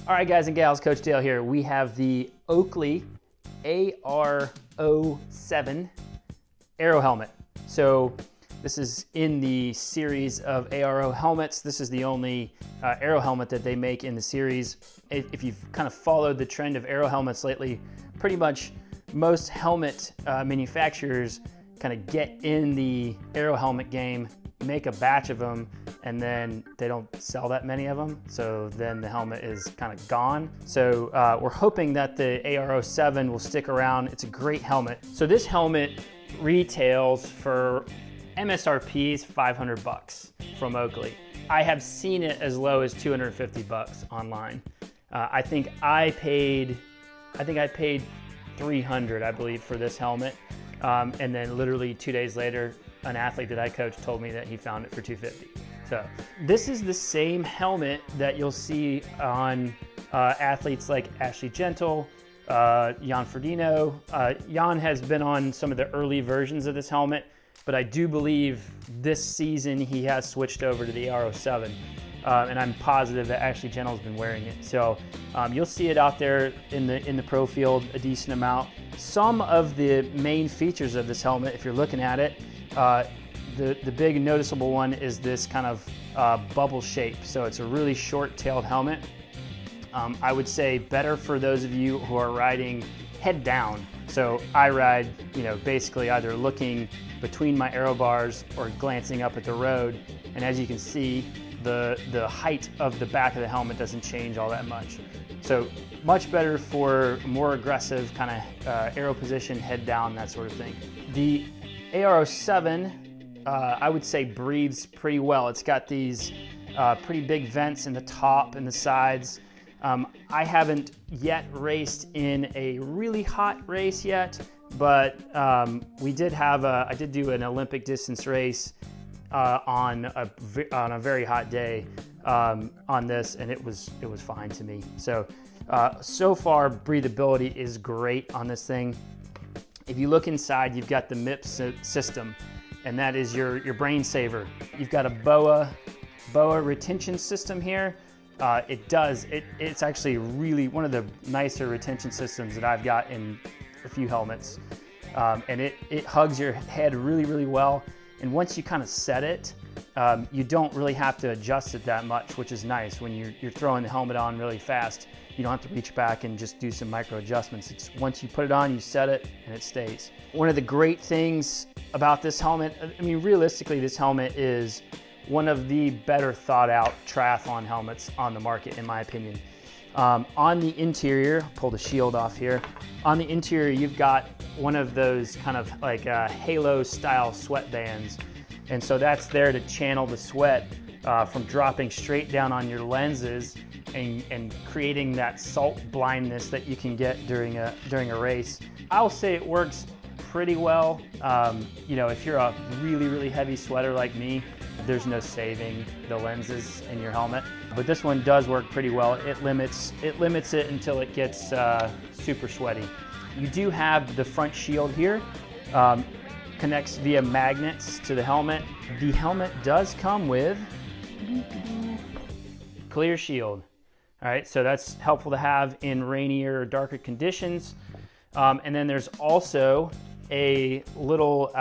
All right, guys and gals, Coach Dale here. We have the Oakley AR07 Aero helmet. So this is in the series of ARO helmets. This is the only Aero helmet that they make in the series. If you've kind of followed the trend of Aero helmets lately, pretty much most helmet manufacturers kind of get in the Aero helmet game, make a batch of them, and then they don't sell that many of them. So then the helmet is kind of gone. So we're hoping that the AR07 will stick around. It's a great helmet. So this helmet retails for MSRP is 500 bucks from Oakley. I have seen it as low as 250 bucks online. I think I paid 300, I believe, for this helmet. And then literally 2 days later, an athlete that I coach told me that he found it for 250. So this is the same helmet that you'll see on athletes like Ashley Gentle, Jan Frodeno. Jan has been on some of the early versions of this helmet, but I do believe this season he has switched over to the AR07. And I'm positive that Ashley Gentle's been wearing it. So you'll see it out there in the pro field a decent amount. Some of the main features of this helmet, if you're looking at it, the big noticeable one is this kind of bubble shape. So it's a really short-tailed helmet. I would say better for those of you who are riding head down. So I ride, basically either looking between my aero bars or glancing up at the road. And as you can see, the height of the back of the helmet doesn't change all that much. So much better for more aggressive kind of aero position, head down, that sort of thing. The AR07, I would say breathes pretty well. It's got these pretty big vents in the top and the sides. I haven't yet raced in a really hot race yet, but I did do an Olympic distance race on a very hot day on this, and it was fine to me. So so far breathability is great on this thing. If you look inside, you've got the MIPS system, and that is your brain saver. You've got a BOA retention system here. It's actually really one of the nicer retention systems that I've got in a few helmets, and it hugs your head really, really well. And once you kind of set it, you don't really have to adjust it that much, which is nice. When you're throwing the helmet on really fast, you don't have to reach back and just do some micro adjustments. It's once you put it on, you set it, and it stays. One of the great things about this helmet, I mean, realistically, this helmet is one of the better thought out triathlon helmets on the market, in my opinion. On the interior, pull the shield off here. On the interior, you've got one of those kind of like halo style sweat bands. And so that's there to channel the sweat from dropping straight down on your lenses and creating that salt blindness that you can get during a race. I'll say it works pretty well. If you're a really, really heavy sweater like me, there's no saving the lenses in your helmet. But this one does work pretty well. It limits it until it gets super sweaty. You do have the front shield here. Connects via magnets to the helmet. The helmet does come with clear shield. All right, so that's helpful to have in rainier or darker conditions. And then there's also a little,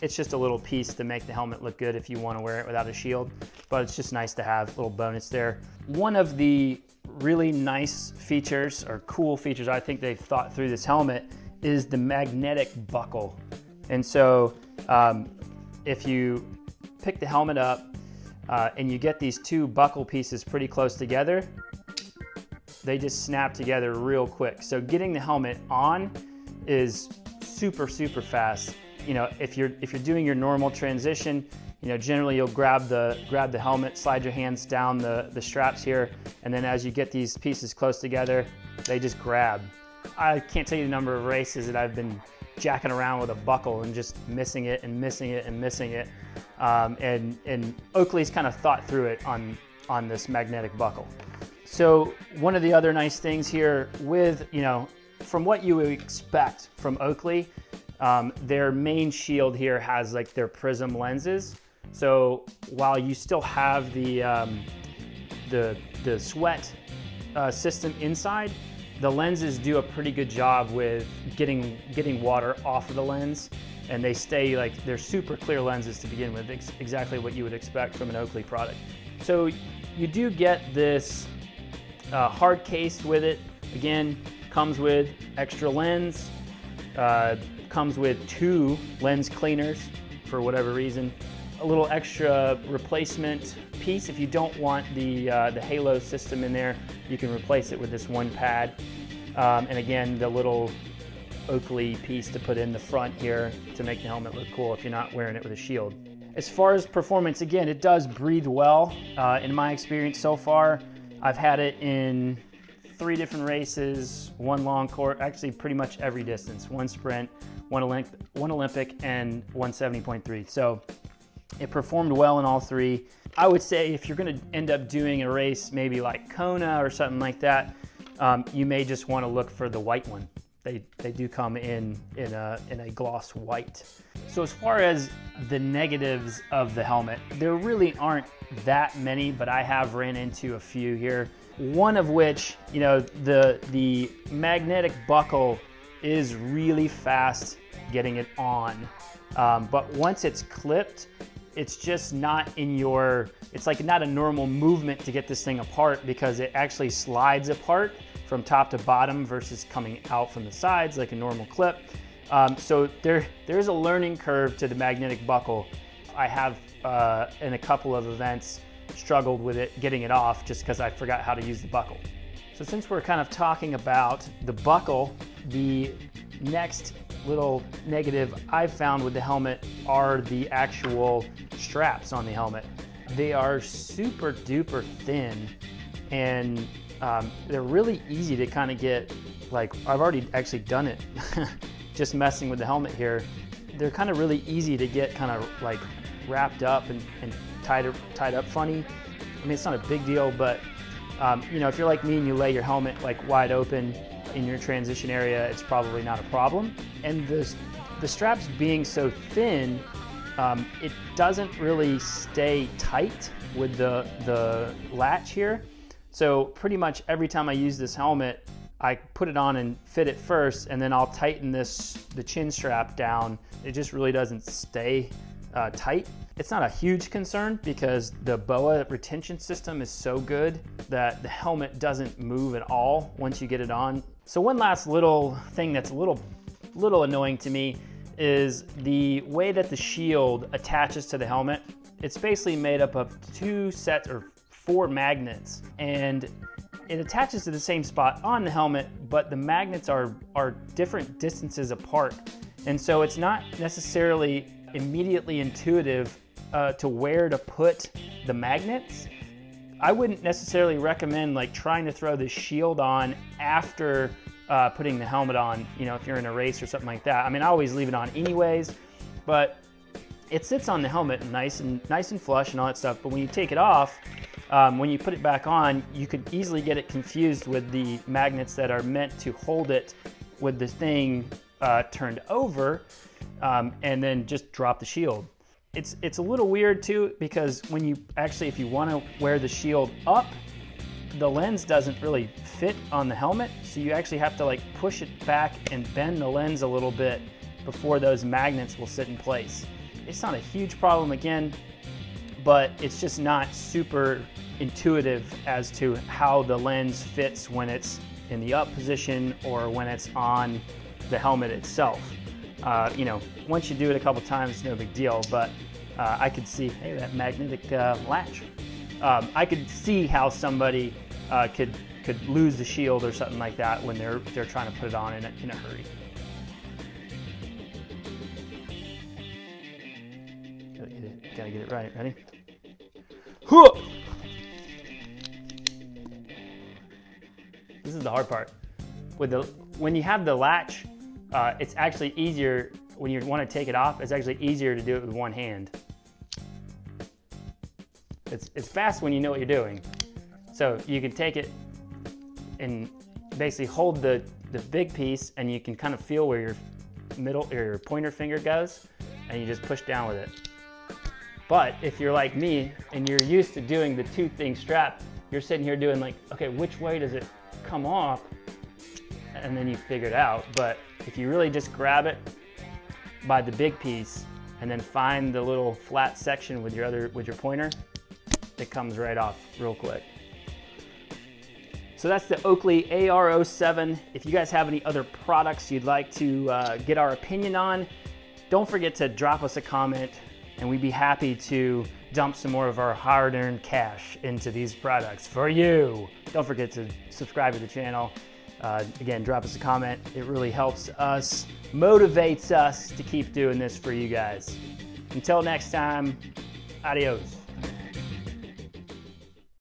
it's just a little piece to make the helmet look good if you want to wear it without a shield, but it's just nice to have a little bonus there. One of the really nice features or cool features I think they've thought through this helmet is the magnetic buckle. And so if you pick the helmet up and you get these two buckle pieces pretty close together, they just snap together real quick. So getting the helmet on is super, super fast. If you're doing your normal transition, generally you'll grab the helmet, slide your hands down the straps here, and then as you get these pieces close together, they just grab. I can't tell you the number of races that I've been jacking around with a buckle and just missing it and missing it and missing it. And Oakley's kind of thought through it on this magnetic buckle. So one of the other nice things here with, from what you would expect from Oakley, their main shield here has like their prism lenses. So while you still have the sweat system inside, the lenses do a pretty good job with getting water off of the lens, and they stay like, they're super clear lenses to begin with, exactly what you would expect from an Oakley product. So you do get this hard case with it. Again, comes with extra lens, comes with 2 lens cleaners for whatever reason, a little extra replacement piece. If you don't want the halo system in there, you can replace it with this one pad. And again, the little Oakley piece to put in the front here to make the helmet look cool if you're not wearing it with a shield. As far as performance, again, it does breathe well. In my experience so far, I've had it in 3 different races, 1 long course, actually pretty much every distance, 1 sprint, 1 Olympic, and 1 70.3. So it performed well in all 3. I would say if you're gonna end up doing a race, maybe like Kona or something like that, you may just wanna look for the white one. They do come in a gloss white. So as far as the negatives of the helmet, there really aren't that many, but I have ran into a few here. One of which, you know, the magnetic buckle is really fast getting it on. But once it's clipped, it's just not in your, it's like not a normal movement to get this thing apart, because it actually slides apart from top to bottom versus coming out from the sides like a normal clip. So there's a learning curve to the magnetic buckle. I have, in a couple of events, struggled with it, getting it off, just because I forgot how to use the buckle. So since we're kind of talking about the buckle, the next little negative I've found with the helmet are the actual straps on the helmet. They are super duper thin, and they're really easy to kind of get, like, I've already actually done it just messing with the helmet here. They're kind of really easy to get kind of like wrapped up and tied up funny. I mean, it's not a big deal, but you know, if you're like me and you lay your helmet like wide open in your transition area, it's probably not a problem. And the straps being so thin, it doesn't really stay tight with the latch here. So pretty much every time I use this helmet, I put it on and fit it first, and then I'll tighten the chin strap down. It just really doesn't stay tight. It's not a huge concern because the BOA retention system is so good that the helmet doesn't move at all once you get it on. So one last little thing that's a little annoying to me is the way that the shield attaches to the helmet. It's basically made up of 2 sets or 4 magnets, and it attaches to the same spot on the helmet, but the magnets are different distances apart. And so it's not necessarily immediately intuitive to where to put the magnets. I wouldn't necessarily recommend like trying to throw the shield on after putting the helmet on, you know, if you're in a race or something like that. I mean, I always leave it on anyways, but it sits on the helmet nice and flush and all that stuff. But when you take it off, when you put it back on, you could easily get it confused with the magnets that are meant to hold it with the thing turned over, and then just drop the shield. It's a little weird too, because when you actually, if you want to wear the shield up, the lens doesn't really fit on the helmet, so you actually have to like push it back and bend the lens a little bit before those magnets will sit in place. It's not a huge problem again, but it's just not super intuitive as to how the lens fits when it's in the up position or when it's on the helmet itself. You know, once you do it a couple times, it's no big deal, but I could see, hey, that magnetic latch. I could see how somebody could lose the shield or something like that when they're trying to put it on in a hurry. Gotta get it right. Ready? This is the hard part. When you have the latch, it's actually easier when you want to take it off. It's actually easier to do it with one hand. It's fast when you know what you're doing. So you can take it and basically hold the big piece, and you can kind of feel where your middle or your pointer finger goes, and you just push down with it. But if you're like me and you're used to doing the 2-thing strap, you're sitting here doing like, okay, which way does it come off? And then you figure it out. But if you really just grab it by the big piece and then find the little flat section with your pointer, it comes right off real quick. So that's the Oakley AR07. If you guys have any other products you'd like to get our opinion on, don't forget to drop us a comment, and we'd be happy to dump some more of our hard-earned cash into these products for you. Don't forget to subscribe to the channel. Again, drop us a comment. It really helps us, motivates us to keep doing this for you guys. Until next time, adios.